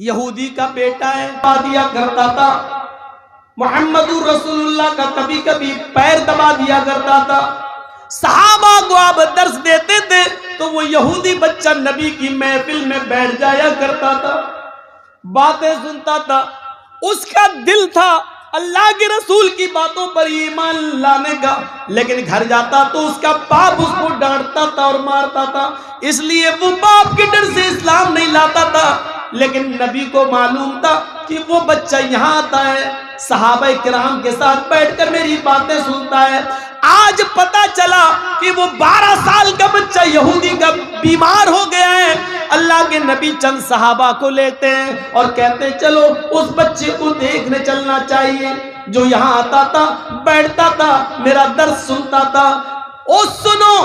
یہودی کا بیٹا ہے، دیا کرتا تھا، محمد رسول اللہ کا کبھی کبھی پیر دبا دیا کرتا تھا۔ صحابہ کو آپ درس دیتے تھے تو وہ یہودی بچہ نبی کی محفل میں بیٹھ جایا کرتا تھا، باتیں سنتا تھا، اس کا دل تھا اللہ کے رسول کی باتوں پر ایمان لانے کا، لیکن گھر جاتا تو اس کا باپ اس کو ڈانٹتا تھا اور مارتا تھا، اس لیے وہ باپ کے ڈر سے اسلام نہیں لاتا تھا۔ لیکن نبی کو معلوم تھا کہ وہ بچہ یہاں آتا ہے، صحابہ کرام کے ساتھ بیٹھ کر میری باتیں سنتا ہے۔ آج پتا چلا کہ وہ 12 سال کا بچہ یہودی کا بیمار ہو گیا ہے۔ اللہ کے نبی چند صحابہ کو لیتے ہیں اور کہتے ہیں چلو اس بچے کو دیکھنے چلنا چاہیے، جو یہاں آتا تھا، بیٹھتا تھا، میرا درس سنتا تھا۔ او سنو،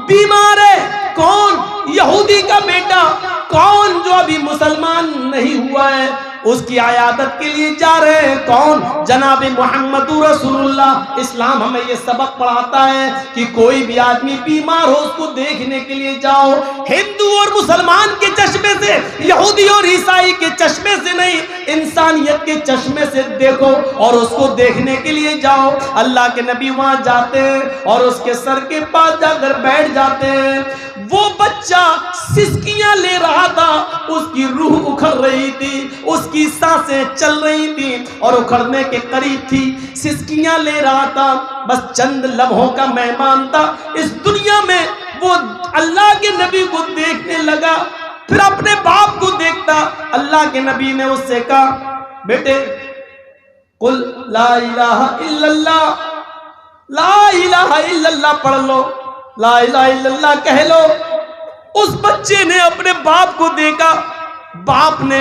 بیمار ہے کون؟ یہودی کا بیٹا، کون جو ابھی مسلمان نہیں ہوا ہے، اس کی عیادت کے لیے جا رہے ہیں، کون؟ جناب محمد رسول اللہ۔ اسلام ہمیں یہ سبق پڑھاتا ہے کہ کوئی بھی آدمی بیمار ہو اس کو دیکھنے کے لیے جاؤ، ہندو اور مسلمان کے چشمے سے، یہودی اور عیسائی کے چشمے سے نہیں، انسانیت کے چشمے سے دیکھو اور اس کو دیکھنے کے لیے جاؤ۔ اللہ کے نبی وہاں جاتے ہیں اور اس کے سر کے پاس جا کر بیٹھ جاتے ہیں۔ وہ بچہ سسکیاں لے رہا تھا، اس کی روح اکھڑ رہی تھی، اس کی سانسیں چل رہی تھی اور اکھڑنے کے قریب تھی، سسکیاں لے رہا تھا، بس چند لمحوں کا مہمان تھا اس دنیا میں۔ وہ اللہ کے نبی کو دیکھنے لگا، پھر اپنے باپ کو دیکھتا۔ اللہ کے نبی نے اس سے کہا بیٹے قل لا الہ الا اللہ، لا الہ الا اللہ پڑھ لو، لا الہ الا اللہ کہہ لو۔ اس بچے نے اپنے باپ کو دیکھا، باپ نے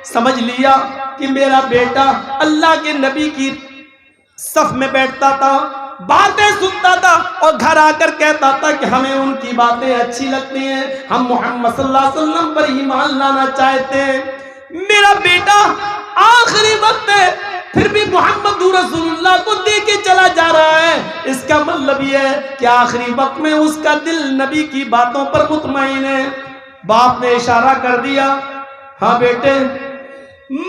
سمجھ لیا کہ میرا بیٹا اللہ کے نبی کی صف میں بیٹھتا تھا، باتیں سنتا تھا اور گھر آ کر کہتا تھا کہ ہمیں ان کی باتیں اچھی لگتی ہیں، ہم محمد صلی اللہ علیہ وسلم پر ایمان لانا چاہتے ہیں۔ میرا بیٹا آخری وقت ہے پھر بھی محمد رسول اللہ کو دے کے چلا جا رہا ہے، اس کا مطلب یہ ہے کہ آخری وقت میں اس کا دل نبی کی باتوں پر مطمئن ہے۔ باپ نے اشارہ کر دیا، ہاں بیٹے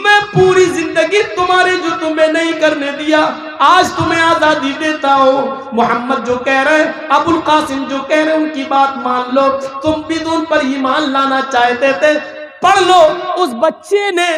میں پوری زندگی تمہارے جو تمہیں نہیں کرنے دیا، آج تمہیں آزادی دیتا ہوں۔ محمد جو کہہ رہے ہیں، ابو القاسم جو کہہ رہے ہیں، ان کی بات مان لو، تم بھی تو ان پر ایمان لانا چاہتے تھے، پڑھ لو۔ اس بچے نے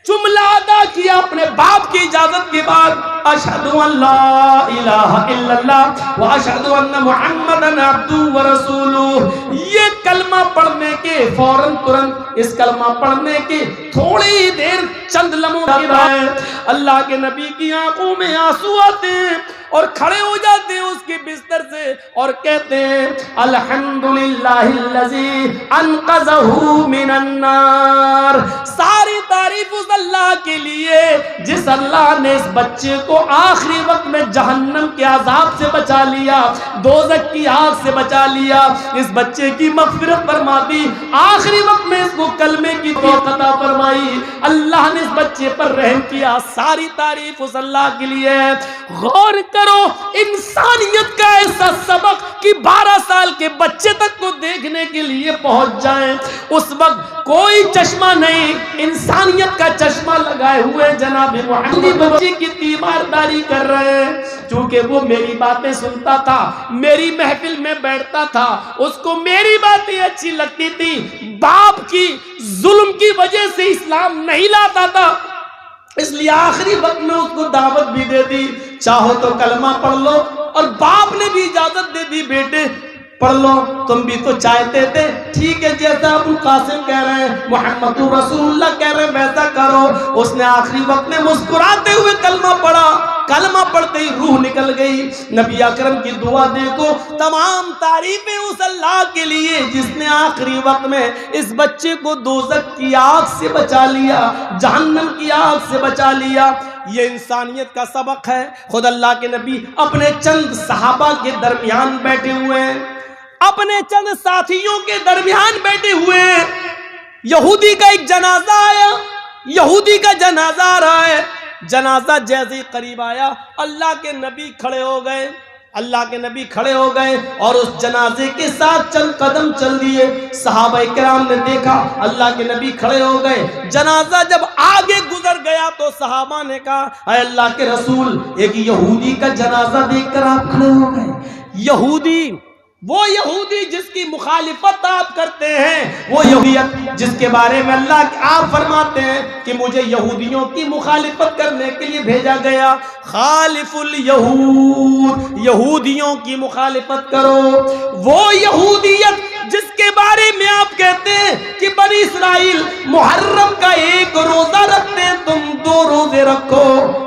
جملہ ادا کیا اپنے باپ کی اجازت کے بعد، اشہد ان لا الہ الا اللہ واشہد ان محمدن عبدہ ورسولہ۔ یہ کلمہ پڑھنے کے فوراً ترنت، اس کلمہ پڑھنے کے تھوڑی دیر چند لمحوں کی بعد اللہ کے نبی کی آنکھوں میں آنسو آتے ہیں اور کھڑے ہو جاتے ہیں اس کے بستر سے اور کہتے ہیں الحمدللہ الذی انقذہ من النار۔ ساری تعریف اس اللہ کے لیے جس اللہ نے اس بچے کو آخری وقت میں جہنم کے عذاب سے بچا لیا، دوزخ کی آگ سے بچا لیا، اس بچے کی مغفرت فرما دی، آخری وقت میں اس کو کلمے کی توفیق عطا فرمائی، اللہ نے اس بچے پر رحم کیا۔ ساری تعریف اس اللہ کے لیے ہے۔ غور کرو انسانیت کا ایسا سبق کہ 12 سال کے بچے تک کو دیکھنے کے لیے پہنچ جائیں۔ اس وقت کوئی چشمہ نہیں، انسانیت کا چشمہ لگائے ہوئے جناب محمد بچے کی تیمارداری کر رہے ہیں۔ چونکہ وہ میری باتیں سنتا تھا، میری محفل میں بیٹھتا تھا، اس کو میری باتیں اچھی لگتی تھی، باپ کی ظلم کی وجہ سے اسلام نہیں لاتا تھا، اس لیے آخری وقت میں اس کو دعوت بھی دے دی، چاہو تو کلمہ پڑھ لو، اور باپ نے بھی اجازت دے دی بیٹے پڑھ لو، تم بھی تو چاہتے تھے، ٹھیک ہے جیسا ابو القاسم کہہ رہے ہیں، محمد رسول اللہ کہہ رہے ہیں ویسا کرو۔ اس نے آخری وقت میں مسکراتے ہوئے کلمہ پڑھا، کلمہ پڑھتے ہی روح نکل گئی۔ نبی اکرم کی دعا دیکھو، تمام تعریفیں اس اللہ کے لیے جس نے آخری وقت میں اس بچے کو دوزخ کی آگ سے بچا لیا، جہنم کی آگ سے بچا لیا۔ یہ انسانیت کا سبق ہے۔ خود اللہ کے نبی اپنے چند صحابہ کے درمیان بیٹھے ہوئے ہیں، اپنے چند ساتھیوں کے درمیان بیٹھے ہوئے ہیں، یہودی کا ایک جنازہ آیا، یہودی کا جنازہ آ رہا ہے، جنازہ جیسے ہی قریب آیا اللہ کے نبی کھڑے ہو گئے، اللہ کے نبی کھڑے ہو گئے اور اس جنازے کے ساتھ چند قدم چل دیے. صحابہ کرام نے دیکھا اللہ کے نبی کھڑے ہو گئے. جنازہ جب آگے گزر گیا تو صحابہ نے کہا اے اللہ کے رسول ایک یہودی کا جنازہ دیکھ کر آپ کھڑے ہو گئے. یہودی، وہ یہودی جس کی مخالفت آپ کرتے ہیں، وہ یہودیت جس کے بارے میں اللہ آپ فرماتے ہیں کہ مجھے یہودیوں کی مخالفت کرنے کے لیے بھیجا گیا. خالف الیہود، یہودیوں کی مخالفت کرو. وہ یہودیت جس کے بارے میں آپ کہتے ہیں کہ بنی اسرائیل محرم کا ایک روزہ رکھتے ہیں تم 2 روزے رکھو.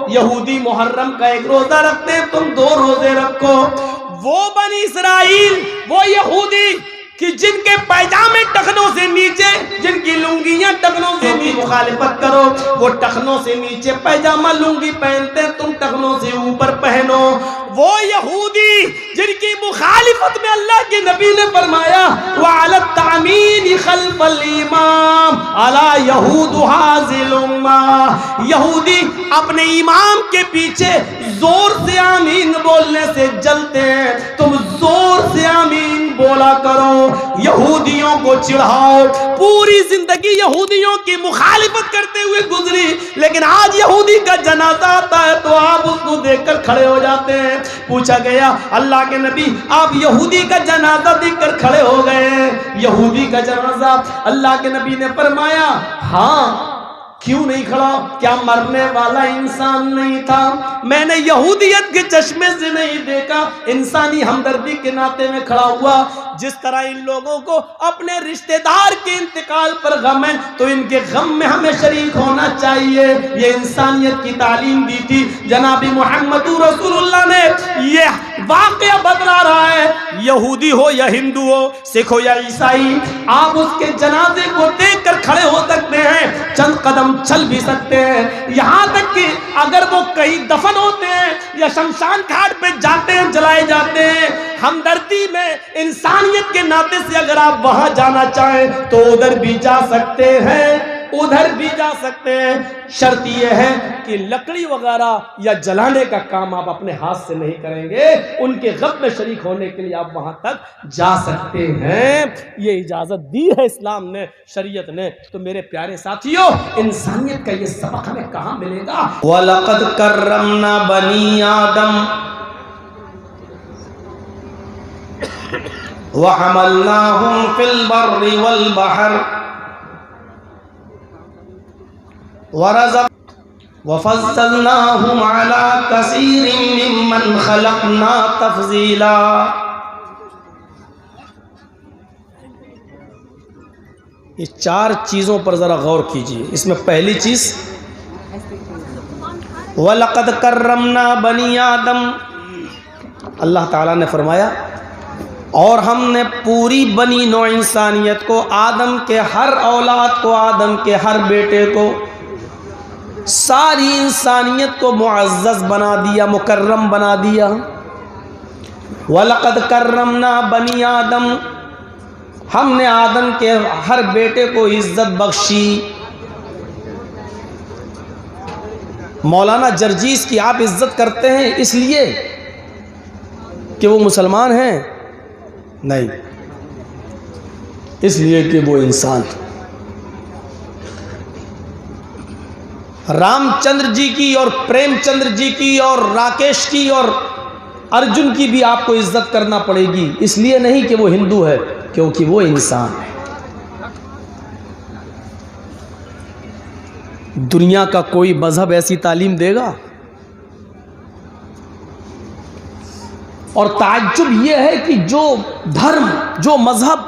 یہودی محرم کا ایک روزہ رکھتے ہیں تم 2 روزے رکھو. وہ بنی اسرائیل، وہ یہودی کہ جن کے پیجامے ٹخنوں سے نیچے، جن کی لنگیاں ٹخنوں سے نیچے، مخالفت کرو. وہ ٹخنوں سے نیچے پیجامہ لنگی پہنتے، تم ٹخنوں سے اوپر پہنو. وہ یہودی جن کی مخالفت میں اللہ کے نبی نے فرمایا وَعَلَى التَّعْمِينِ خَلْفَ الْإِمَامِ عَلَى يَهُودُ هَذِهِ الْأُمَّةِ. یہودی اپنے امام کے پیچھے زور سے آمین بولنے سے جلتے ہیں، تم زور سے آمین بولا کرو. یہودیوں کو چڑھاؤ. پوری زندگی یہودیوں کی مخالفت کرتے ہوئے گزری، لیکن آج یہودی کا جنازہ آتا ہے تو آپ اس کو دیکھ کر کھڑے ہو جاتے ہیں. پوچھا گیا اللہ کے نبی آپ یہودی کا جنازہ دیکھ کر کھڑے ہو گئے ہیں. یہودی کا جنازہ، اللہ کے نبی نے فرمایا ہاں. کیوں نہیں کھڑا؟ کیا مرنے والا انسان نہیں تھا؟ میں نے یہودیت کے چشمے سے نہیں دیکھا، انسانی ہمدردی کے ناطے میں کھڑا ہوا. جس طرح ان لوگوں کو اپنے رشتہ دار کے انتقال پر غم ہے تو ان کے غم میں ہمیں شریک ہونا چاہیے. یہ انسانیت کی تعلیم دی تھی جناب محمد رسول اللہ نے. یہ واقعہ بتلا رہا ہے یہودی ہو یا ہندو ہو، سکھ ہو یا عیسائی، آپ اس کے جنازے کو دیکھ کر کھڑے ہو سکتے ہیں، چند قدم چل بھی سکتے ہیں. یہاں تک کہ اگر وہ کہیں دفن ہوتے ہیں یا شمشان گھاٹ پہ جاتے ہیں، جلائے جاتے ہیں، ہمدردی میں انسانیت کے ناطے سے اگر آپ وہاں جانا چاہیں تو ادھر بھی جا سکتے ہیں، ادھر بھی جا سکتے ہیں. شرط یہ ہے کہ لکڑی وغیرہ یا جلانے کا کام آپ اپنے ہاتھ سے نہیں کریں گے. ان کے غم میں شریک ہونے کے لیے آپ وہاں تک جا سکتے ہیں. یہ اجازت دی ہے اسلام نے، شریعت نے. تو میرے پیارے ساتھیوں، انسانیت کا یہ سبق ہمیں کہاں ملے گا؟ وَلَقَدْ كَرَّمْنَا بَنِي آدَمَ وَحَمَلْنَاهُمْ فِي الْبَرِّ وَالْبَحْرِ وَفَضَّلْنَاهُمْ عَلَى كَثِيرٍ مِّمَّنْ خَلَقْنَا تَفْضِيلًا. یہ 4 چیزوں پر ذرا غور کیجئے. اس میں پہلی چیز وَلَقَدْ كَرَّمْنَا بَنِي آدَمَ، اللہ تعالیٰ نے فرمایا اور ہم نے پوری بنی نوع انسانیت کو، آدم کے ہر اولاد کو، آدم کے ہر بیٹے کو، ساری انسانیت کو معزز بنا دیا، مکرم بنا دیا. وَلَقَدْ كَرَّمْنَا بَنِي آدَمَ، ہم نے آدم کے ہر بیٹے کو عزت بخشی. مولانا جرجیس کی آپ عزت کرتے ہیں اس لیے کہ وہ مسلمان ہیں؟ نہیں، اس لیے کہ وہ انسان. رام چندر جی کی اور پریم چندر جی کی اور راکیش کی اور ارجن کی بھی آپ کو عزت کرنا پڑے گی، اس لیے نہیں کہ وہ ہندو ہے، کیونکہ وہ انسان ہے. دنیا کا کوئی مذہب ایسی تعلیم دے گا؟ اور تعجب یہ ہے کہ جو دھرم، جو مذہب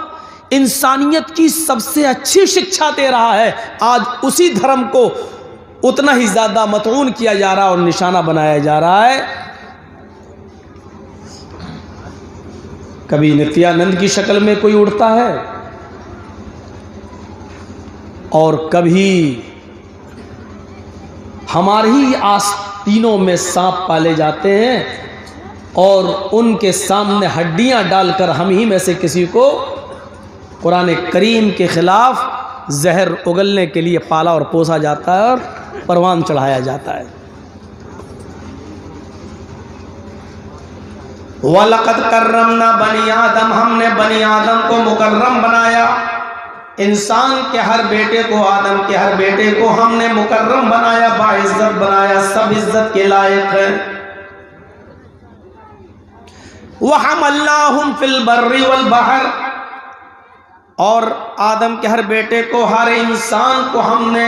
انسانیت کی سب سے اچھی شکشا دے رہا ہے، آج اسی دھرم کو اتنا ہی زیادہ مطعون کیا جا رہا اور نشانہ بنایا جا رہا ہے. کبھی نتیانند کی شکل میں کوئی اڑتا ہے اور کبھی ہمارے ہی آستینوں میں سانپ پالے جاتے ہیں اور ان کے سامنے ہڈیاں ڈال کر ہم ہی میں سے کسی کو قرآن کریم کے خلاف زہر اگلنے کے لیے پالا اور پوسا جاتا ہے اور پروان چڑھایا جاتا ہے. وَلَقَدْ كَرَّمْنَا بَنِي آدم، ہم نے بنی آدم کو مکرم بنایا، انسان کے ہر بیٹے کو، آدم کے ہر بیٹے کو ہم نے مکرم بنایا، باعزت بنایا، سب عزت کے لائق ہے۔ وَحَمَلْنَاهُمْ فِي الْبَرِّ وَالْبَحْرِ، اور آدم کے ہر بیٹے کو، ہر انسان کو ہم نے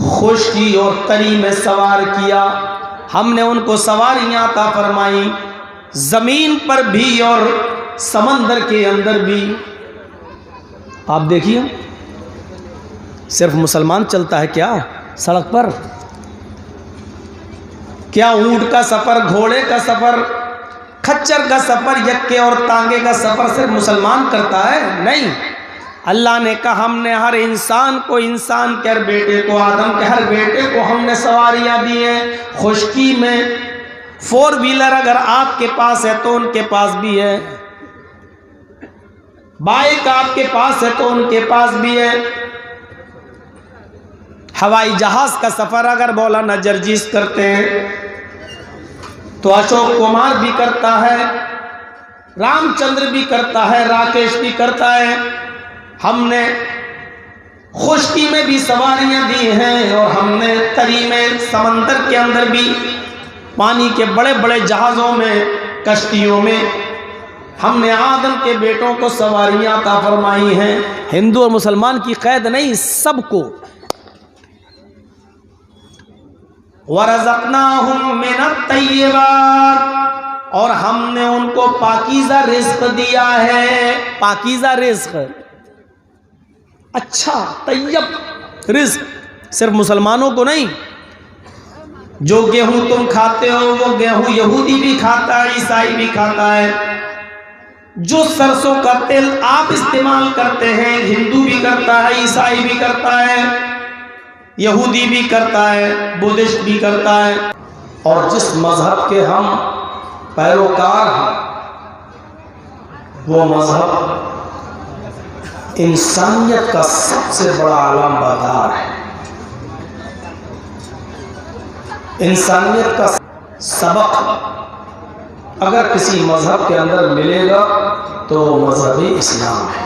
خشکی اور تری میں سوار کیا، ہم نے ان کو سواریاں عطا فرمائی، زمین پر بھی اور سمندر کے اندر بھی۔ آپ دیکھیے صرف مسلمان چلتا ہے کیا سڑک پر؟ کیا اونٹ کا سفر، گھوڑے کا سفر، کھچر کا سفر، یکے اور تانگے کا سفر صرف مسلمان کرتا ہے؟ نہیں، اللہ نے کہا ہم نے ہر انسان کو، انسان کے ہر بیٹے کو، آدم کے ہر بیٹے کو ہم نے سواریاں دی ہیں۔ خشکی میں 4 ویلر اگر آپ کے پاس ہے تو ان کے پاس بھی ہے، بائک آپ کے پاس ہے تو ان کے پاس بھی ہے، ہوائی جہاز کا سفر اگر مولانا جرجیس کرتے ہیں تو اشوک کمار بھی کرتا ہے، رام چندر بھی کرتا ہے، راکیش بھی کرتا ہے۔ ہم نے خشکی میں بھی سواریاں دی ہیں، اور ہم نے تری میں، سمندر کے اندر بھی، پانی کے بڑے بڑے جہازوں میں، کشتیوں میں ہم نے آدم کے بیٹوں کو سواریاں عطا فرمائی ہیں۔ ہندو اور مسلمان کی قید نہیں، سب کو۔ وَرَزَقْنَاهُم مِّنَ الطَّيِّبَاتِ، اور ہم نے ان کو پاکیزہ رزق دیا ہے، پاکیزہ رزق، اچھا طیب رزق، صرف مسلمانوں کو نہیں۔ جو گیہوں تم کھاتے ہو وہ گیہوں یہودی بھی کھاتا ہے، عیسائی بھی کھاتا ہے۔ جو سرسوں کا تیل آپ استعمال کرتے ہیں، ہندو بھی کرتا ہے، عیسائی بھی کرتا ہے، یہودی بھی کرتا ہے، بدھسٹ بھی کرتا ہے۔ اور جس مذہب کے ہم پیروکار ہیں وہ مذہب انسانیت کا سب سے بڑا علم بردار ہے، انسانیت کا سبق اگر کسی مذہب کے اندر ملے گا تو مذہب اسلام ہے۔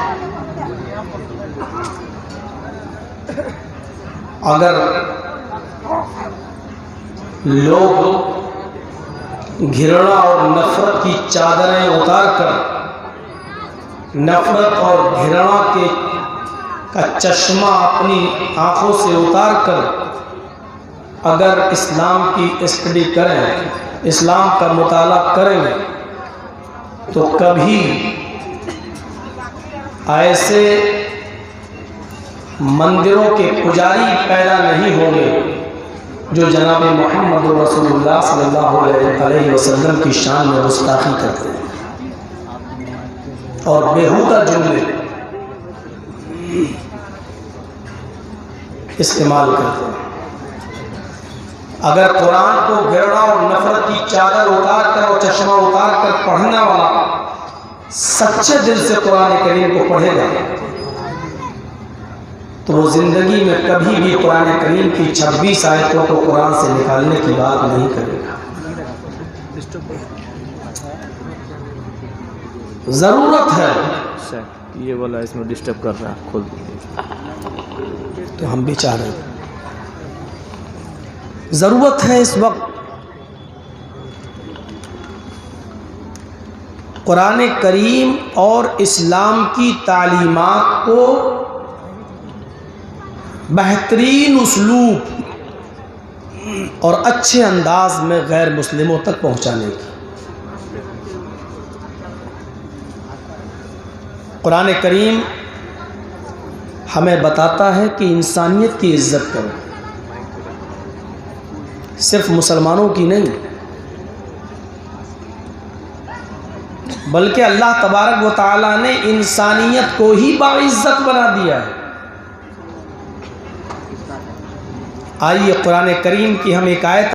اگر لوگ گھرنا اور نفرت کی چادریں اتار کر، نفرت اور گھرنا کا چشمہ اپنی آنکھوں سے اتار کر اگر اسلام کی اسٹڈی کریں، اسلام کا مطالعہ کریں گے تو کبھی ایسے مندروں کے پجاری پیدا نہیں ہوں گے جو جناب محمد رسول اللہ صلی اللہ علیہ وسلم کی شان میں گستاخی کرتے ہیں اور بیہودہ جملے استعمال کرتے ہیں۔ اگر قرآن کو گھرنا اور نفرت کی چادر اتار کر اور چشمہ اتار کر پڑھنے والا سچے دل سے قرآن کریم کو پڑھے گا تو وہ زندگی میں کبھی بھی قرآن کریم کی 26 آیتوں کو قرآن سے نکالنے کی بات نہیں کرے گا۔ ضرورت ہے، یہ والا اس میں ڈسٹرب کر رہا ہے، کھول دیجیے۔ تو ہم بھی چاہ رہے ہیں، ضرورت ہے اس وقت قرآن کریم اور اسلام کی تعلیمات کو بہترین اسلوب اور اچھے انداز میں غیر مسلموں تک پہنچانے کی۔ قرآن کریم ہمیں بتاتا ہے کہ انسانیت کی عزت کرو، صرف مسلمانوں کی نہیں بلکہ اللہ تبارک و تعالیٰ نے انسانیت کو ہی باعزت بنا دیا ہے۔ آئیے قرآن کریم کی ہم ایک آیت